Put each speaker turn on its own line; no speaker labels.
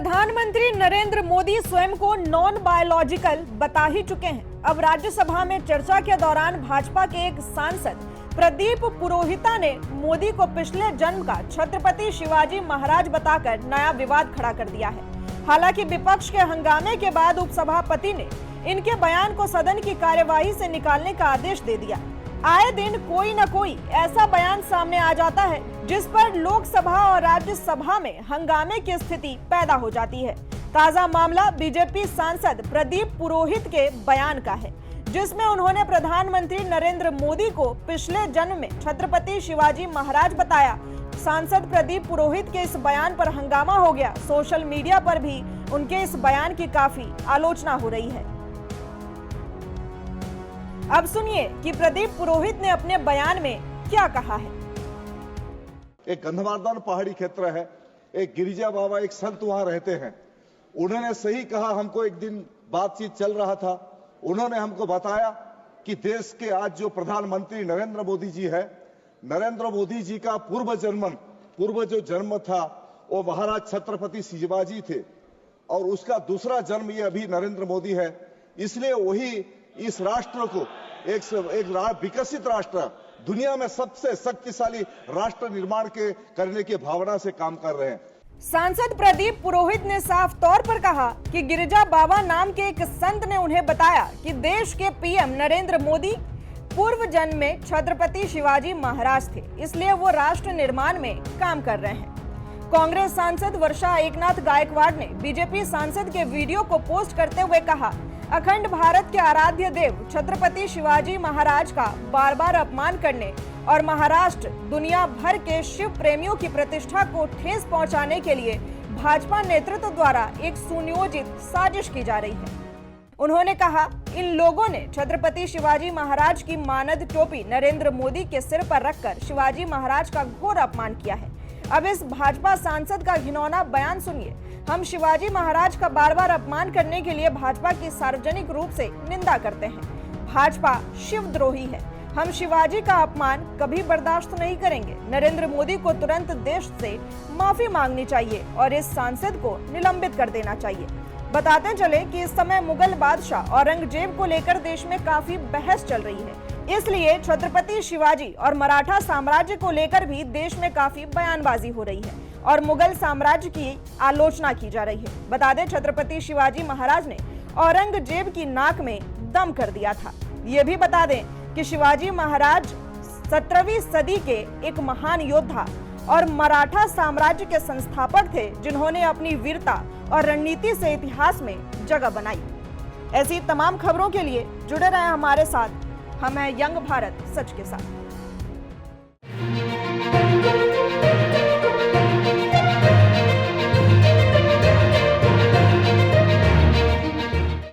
प्रधानमंत्री नरेंद्र मोदी स्वयं को नॉन बायोलॉजिकल बता ही चुके हैं। अब राज्यसभा में चर्चा के दौरान भाजपा के एक सांसद प्रदीप पुरोहिता ने मोदी को पिछले जन्म का छत्रपति शिवाजी महाराज बताकर नया विवाद खड़ा कर दिया है। हालांकि विपक्ष के हंगामे के बाद उपसभापति ने इनके बयान को सदन की कार्यवाही से निकालने का आदेश दे दिया। आए दिन कोई न कोई ऐसा बयान सामने आ जाता है जिस पर लोकसभा और राज्यसभा में हंगामे की स्थिति पैदा हो जाती है। ताजा मामला बीजेपी सांसद प्रदीप पुरोहित के बयान का है, जिसमें उन्होंने प्रधानमंत्री नरेंद्र मोदी को पिछले जन्म में छत्रपति शिवाजी महाराज बताया। सांसद प्रदीप पुरोहित के इस बयान पर हंगामा हो गया। सोशल मीडिया पर भी उनके इस बयान की काफी आलोचना हो रही है। अब सुनिए कि प्रदीप पुरोहित ने अपने बयान में क्या कहा है।
एक गंधमार्दन पहाड़ी क्षेत्र है, एक गिरिजा बाबा एक संत वहां रहते हैं। उन्होंने सही कहा, हमको एक दिन बातचीत चल रहा था, उन्होंने हमको बताया कि देश के आज जो प्रधानमंत्री नरेंद्र मोदी जी है, नरेंद्र मोदी जी का पूर्व जो जन्म था वो महाराज छत्रपति शिवाजी थे और उसका दूसरा जन्म ये अभी नरेंद्र मोदी है। इसलिए वही इस राष्ट्र को एक विकसित राष्ट्र, दुनिया में सबसे शक्तिशाली राष्ट्र निर्माण करने की भावना से काम कर रहे हैं।
सांसद प्रदीप पुरोहित ने साफ तौर पर कहा कि गिरिजा बाबा नाम के एक संत ने उन्हें बताया कि देश के पीएम नरेंद्र मोदी पूर्व जन्म में छत्रपति शिवाजी महाराज थे, इसलिए वो राष्ट्र निर्माण में काम कर रहे हैं। कांग्रेस सांसद वर्षा एकनाथ गायकवाड़ ने बीजेपी सांसद के वीडियो को पोस्ट करते हुए कहा, अखंड भारत के आराध्य देव छत्रपति शिवाजी महाराज का बार बार अपमान करने और महाराष्ट्र दुनिया भर के शिव प्रेमियों की प्रतिष्ठा को ठेस पहुंचाने के लिए भाजपा नेतृत्व द्वारा एक सुनियोजित साजिश की जा रही है। उन्होंने कहा, इन लोगों ने छत्रपति शिवाजी महाराज की मानद टोपी नरेंद्र मोदी के सिर पर रखकर शिवाजी महाराज का घोर अपमान किया है। अब इस भाजपा सांसद का घिनौना बयान सुनिए। हम शिवाजी महाराज का बार बार अपमान करने के लिए भाजपा की सार्वजनिक रूप से निंदा करते हैं। भाजपा शिवद्रोही है। हम शिवाजी का अपमान कभी बर्दाश्त नहीं करेंगे। नरेंद्र मोदी को तुरंत देश से माफी मांगनी चाहिए और इस सांसद को निलंबित कर देना चाहिए। बताते चले कि इस समय मुगल बादशाह औरंगजेब को लेकर देश में काफी बहस चल रही है, इसलिए छत्रपति शिवाजी और मराठा साम्राज्य को लेकर भी देश में काफी बयानबाजी हो रही है और मुगल साम्राज्य की आलोचना की जा रही है। बता दें, छत्रपति शिवाजी महाराज ने औरंगजेब की नाक में दम कर दिया था। ये भी बता दें कि शिवाजी महाराज 17वीं सदी के एक महान योद्धा और मराठा साम्राज्य के संस्थापक थे, जिन्होंने अपनी वीरता और रणनीति से इतिहास में जगह बनाई। ऐसी तमाम खबरों के लिए जुड़े रहें हमारे साथ। हम हैं यंग भारत सच के साथ।